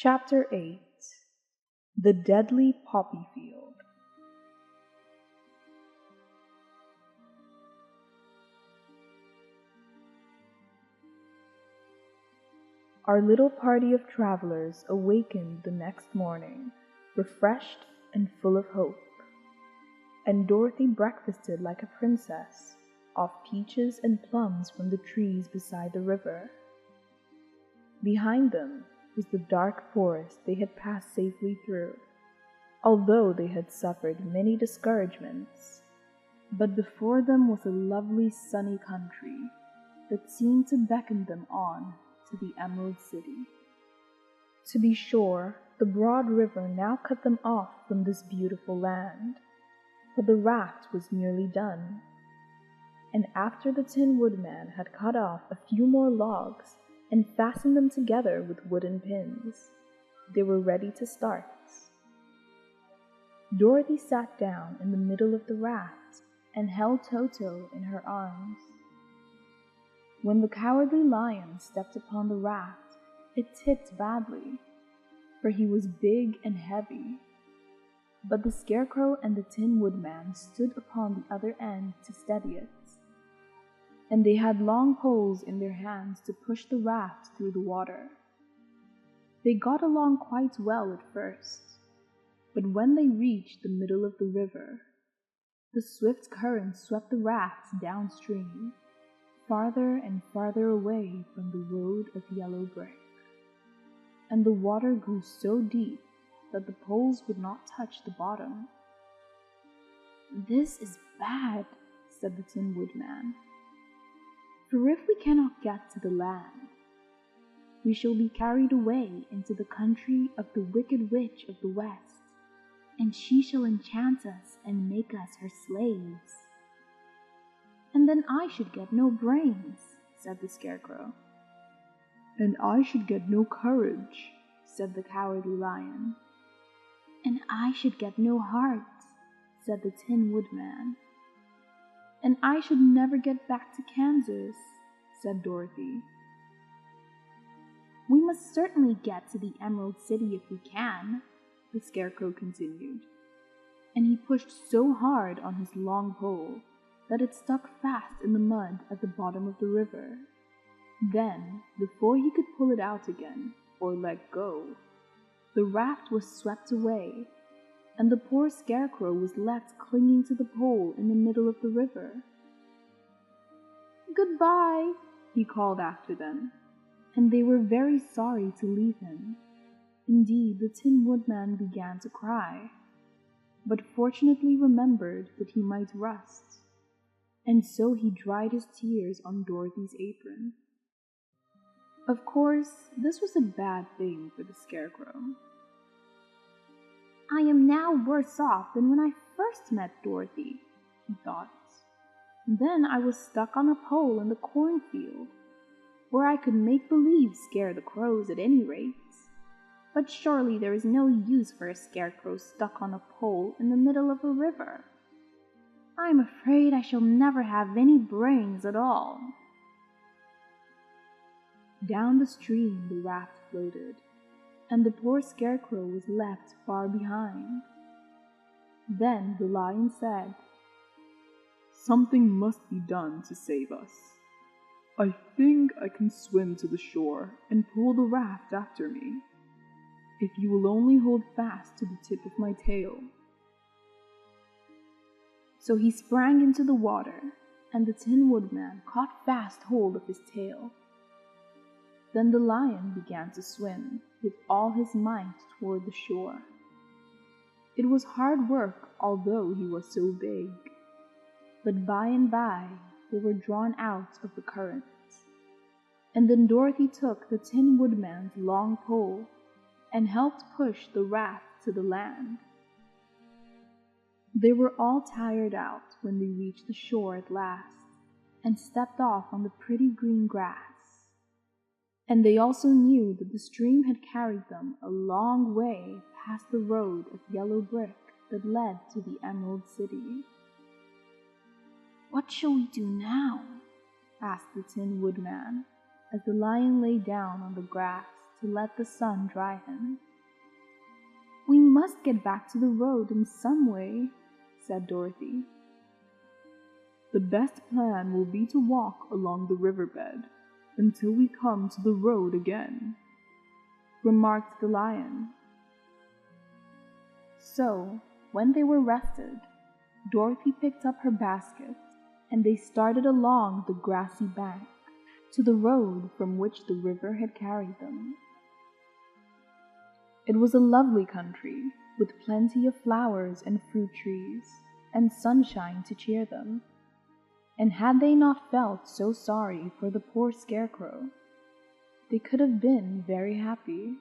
Chapter 8. The Deadly Poppy Field. Our little party of travelers awakened the next morning, refreshed and full of hope. And Dorothy breakfasted like a princess, off peaches and plums from the trees beside the river. Behind them was the dark forest they had passed safely through, although they had suffered many discouragements. But before them was a lovely sunny country that seemed to beckon them on to the Emerald City. To be sure, the broad river now cut them off from this beautiful land, but the raft was nearly done, and after the Tin Woodman had cut off a few more logs and fastened them together with wooden pins, they were ready to start. Dorothy sat down in the middle of the raft and held Toto in her arms. When the Cowardly Lion stepped upon the raft, it tipped badly, for he was big and heavy. But the Scarecrow and the Tin Woodman stood upon the other end to steady it, and they had long poles in their hands to push the raft through the water. They got along quite well at first, but when they reached the middle of the river, the swift current swept the raft downstream, farther and farther away from the road of yellow brick, and the water grew so deep that the poles would not touch the bottom. "This is bad," said the Tin Woodman, "for if we cannot get to the land, we shall be carried away into the country of the Wicked Witch of the West, and she shall enchant us and make us her slaves." "And then I should get no brains," said the Scarecrow. "And I should get no courage," said the Cowardly Lion. "And I should get no heart," said the Tin Woodman. "And I should never get back to Kansas," said Dorothy. "We must certainly get to the Emerald City if we can," the Scarecrow continued, and he pushed so hard on his long pole that it stuck fast in the mud at the bottom of the river. Then, before he could pull it out again, or let go, the raft was swept away, and the poor Scarecrow was left clinging to the pole in the middle of the river. "Goodbye," he called after them, and they were very sorry to leave him. Indeed, the Tin Woodman began to cry, but fortunately remembered that he might rust, and so he dried his tears on Dorothy's apron. Of course, this was a bad thing for the Scarecrow. "I am now worse off than when I first met Dorothy," he thought. "Then I was stuck on a pole in the cornfield, where I could make believe scare the crows at any rate. But surely there is no use for a Scarecrow stuck on a pole in the middle of a river. I am afraid I shall never have any brains at all." Down the stream the raft floated, and the poor Scarecrow was left far behind. Then the Lion said, "Something must be done to save us. I think I can swim to the shore and pull the raft after me, if you will only hold fast to the tip of my tail." So he sprang into the water, and the Tin Woodman caught fast hold of his tail. Then the Lion began to swim with all his might toward the shore. It was hard work, although he was so big, but by and by they were drawn out of the current, and then Dorothy took the Tin Woodman's long pole and helped push the raft to the land. They were all tired out when they reached the shore at last, and stepped off on the pretty green grass. And they also knew that the stream had carried them a long way past the road of yellow brick that led to the Emerald City. "What shall we do now?" asked the Tin Woodman, as the Lion lay down on the grass to let the sun dry him. "We must get back to the road in some way," said Dorothy. "The best plan will be to walk along the riverbed until we come to the road again," remarked the lion. So, when they were rested, Dorothy picked up her basket and they started along the grassy bank to the road from which the river had carried them. It was a lovely country with plenty of flowers and fruit trees and sunshine to cheer them, and had they not felt so sorry for the poor scarecrow, they could have been very happy.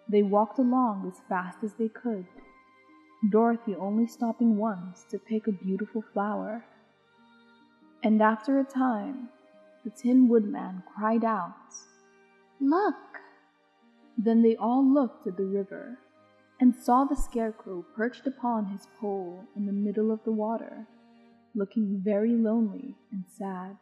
They walked along as fast as they could, Dorothy only stopping once to pick a beautiful flower. And after a time, the Tin Woodman cried out, "Look!" Then they all looked at the river and saw the scarecrow perched upon his pole in the middle of the water, looking very lonely and sad.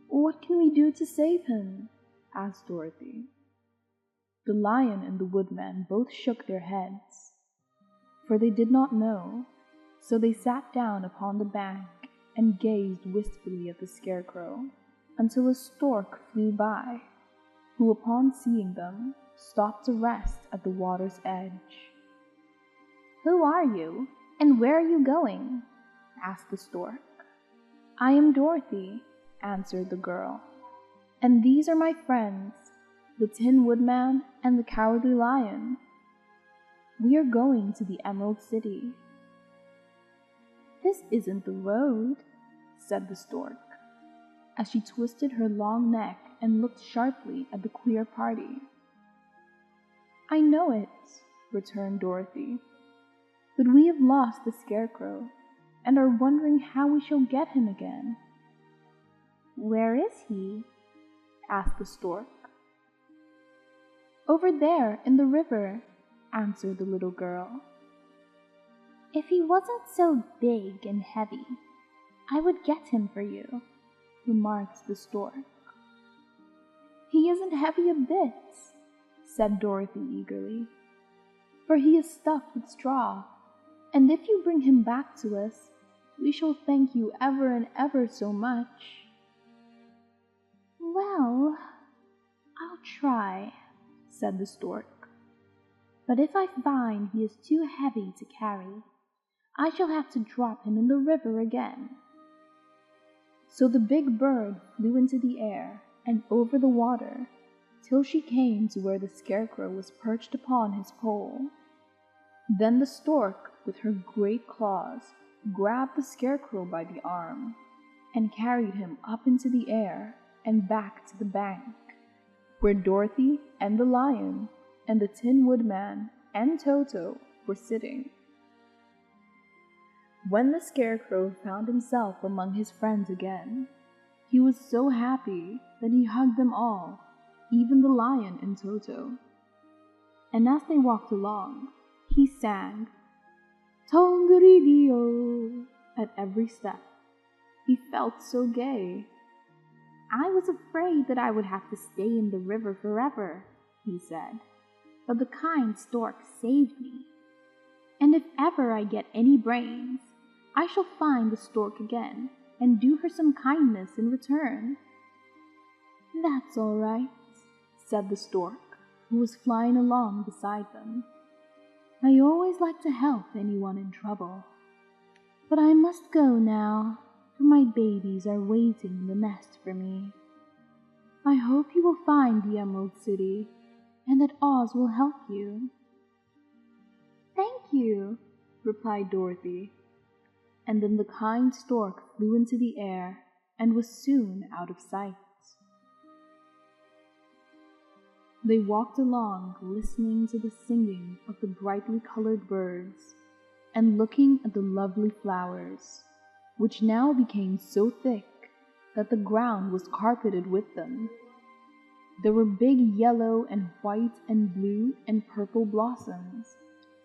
"What can we do to save him?" asked Dorothy. The lion and the woodman both shook their heads, for they did not know, so they sat down upon the bank and gazed wistfully at the scarecrow until a stork flew by, who upon seeing them stopped to rest at the water's edge. "Who are you, and where are you going?" asked the stork. "I am Dorothy," answered the girl, "and these are my friends, the Tin Woodman and the Cowardly Lion. We are going to the Emerald City." "This isn't the road," said the stork, as she twisted her long neck and looked sharply at the queer party. "I know it," returned Dorothy, "but we have lost the scarecrow and are wondering how we shall get him again." "Where is he?" asked the stork. "Over there in the river," answered the little girl. "If he wasn't so big and heavy, I would get him for you," remarked the stork. "He isn't heavy a bit," said Dorothy eagerly, "for he is stuffed with straw, and if you bring him back to us, we shall thank you ever and ever so much." "Well, I'll try," said the stork, "but if I find he is too heavy to carry, I shall have to drop him in the river again." So the big bird flew into the air and over the water till she came to where the scarecrow was perched upon his pole. Then the stork, with her great claws, grabbed the scarecrow by the arm and carried him up into the air and back to the bank, where Dorothy and the lion and the Tin Woodman and Toto were sitting. When the scarecrow found himself among his friends again, he was so happy that he hugged them all, even the lion and Toto. And as they walked along, he sang "Tongariro" at every step. He felt so gay. "I was afraid that I would have to stay in the river forever," he said, "but the kind stork saved me. And if ever I get any brains, I shall find the stork again and do her some kindness in return." "That's all right," said the stork, who was flying along beside them. "I always like to help anyone in trouble. But I must go now, for my babies are waiting in the nest for me. I hope you will find the Emerald City, and that Oz will help you." "Thank you," replied Dorothy, and then the kind stork flew into the air and was soon out of sight. They walked along listening to the singing of the brightly colored birds and looking at the lovely flowers, which now became so thick that the ground was carpeted with them. There were big yellow and white and blue and purple blossoms,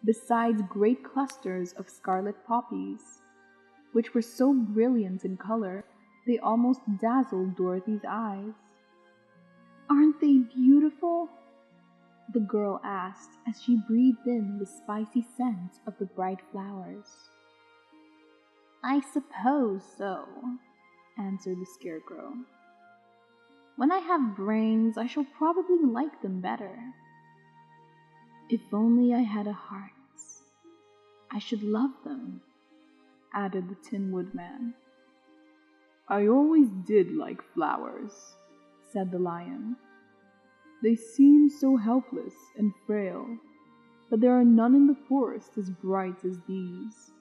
besides great clusters of scarlet poppies, which were so brilliant in color they almost dazzled Dorothy's eyes. Aren't they beautiful? The girl asked as she breathed in the spicy scent of the bright flowers. I suppose so, answered the Scarecrow. When I have brains, I shall probably like them better. If only I had a heart, I should love them, added the Tin Woodman. I always did like flowers, said the Lion. They seem so helpless and frail, but there are none in the forest as bright as these.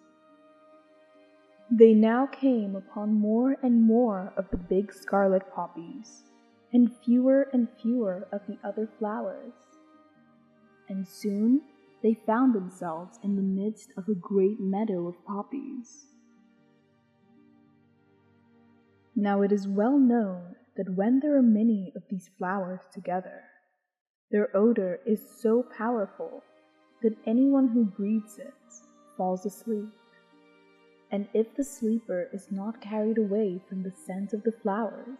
They now came upon more and more of the big scarlet poppies, and fewer of the other flowers. And soon they found themselves in the midst of a great meadow of poppies. Now it is well known that when there are many of these flowers together, their odor is so powerful that anyone who breathes it falls asleep. And if the sleeper is not carried away from the scent of the flowers,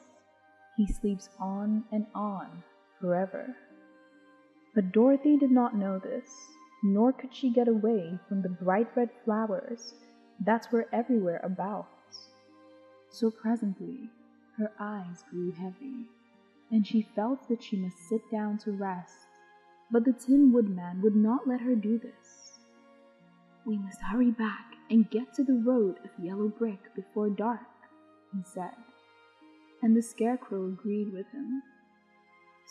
he sleeps on and on forever. But Dorothy did not know this, nor could she get away from the bright red flowers that were everywhere about. So presently her eyes grew heavy, and she felt that she must sit down to rest. But the Tin Woodman would not let her do this. We must hurry back and get to the road of yellow brick before dark, he said, and the Scarecrow agreed with him.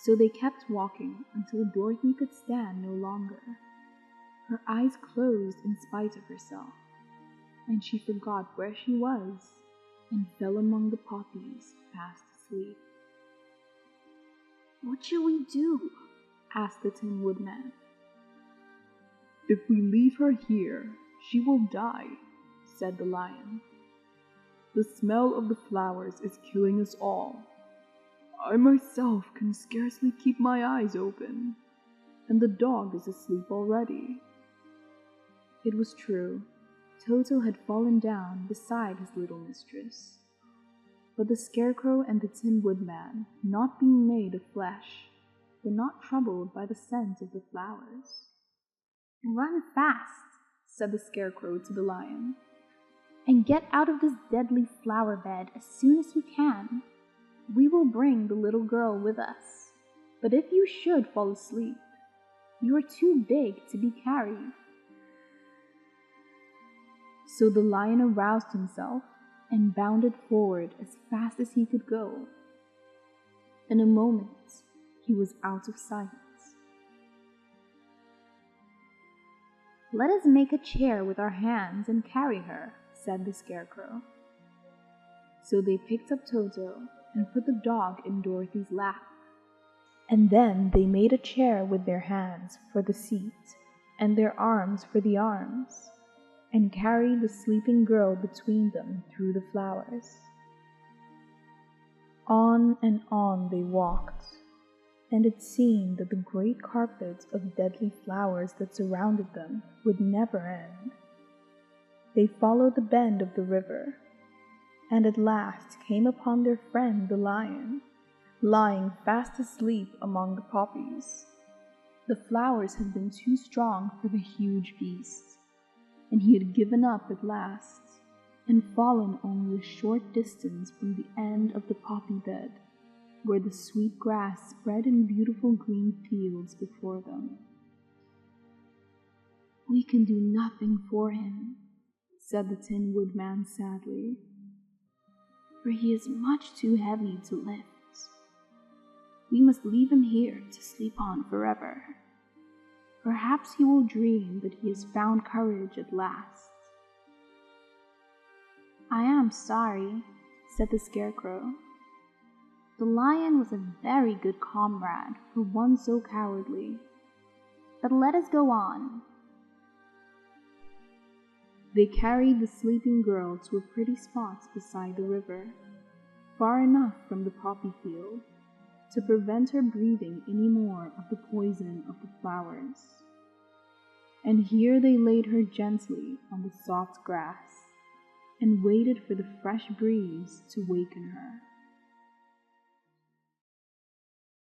So they kept walking until Dorothy could stand no longer. Her eyes closed in spite of herself, and she forgot where she was and fell among the poppies fast asleep. What shall we do? Asked the Tin Woodman. If we leave her here, she will die, said the Lion. The smell of the flowers is killing us all. I myself can scarcely keep my eyes open, and the dog is asleep already. It was true. Toto had fallen down beside his little mistress. But the Scarecrow and the Tin Woodman, not being made of flesh, were not troubled by the scent of the flowers. Run fast, said the Scarecrow to the Lion, and get out of this deadly flower bed as soon as you can. We will bring the little girl with us, but if you should fall asleep, you are too big to be carried. So the Lion aroused himself and bounded forward as fast as he could go. In a moment, he was out of sight. Let us make a chair with our hands and carry her, said the Scarecrow. So they picked up Toto and put the dog in Dorothy's lap. And then they made a chair with their hands for the seat and their arms for the arms, and carried the sleeping girl between them through the flowers. On and on they walked, and it seemed that the great carpet of deadly flowers that surrounded them would never end. They followed the bend of the river, and at last came upon their friend the Lion, lying fast asleep among the poppies. The flowers had been too strong for the huge beast, and he had given up at last, and fallen only a short distance from the end of the poppy bed, where the sweet grass spread in beautiful green fields before them. We can do nothing for him, said the Tin Woodman sadly, for he is much too heavy to lift. We must leave him here to sleep on forever. Perhaps he will dream that he has found courage at last. I am sorry, said the Scarecrow. The Lion was a very good comrade for one so cowardly. But let us go on. They carried the sleeping girl to a pretty spot beside the river, far enough from the poppy field to prevent her breathing any more of the poison of the flowers. And here they laid her gently on the soft grass, and waited for the fresh breeze to waken her.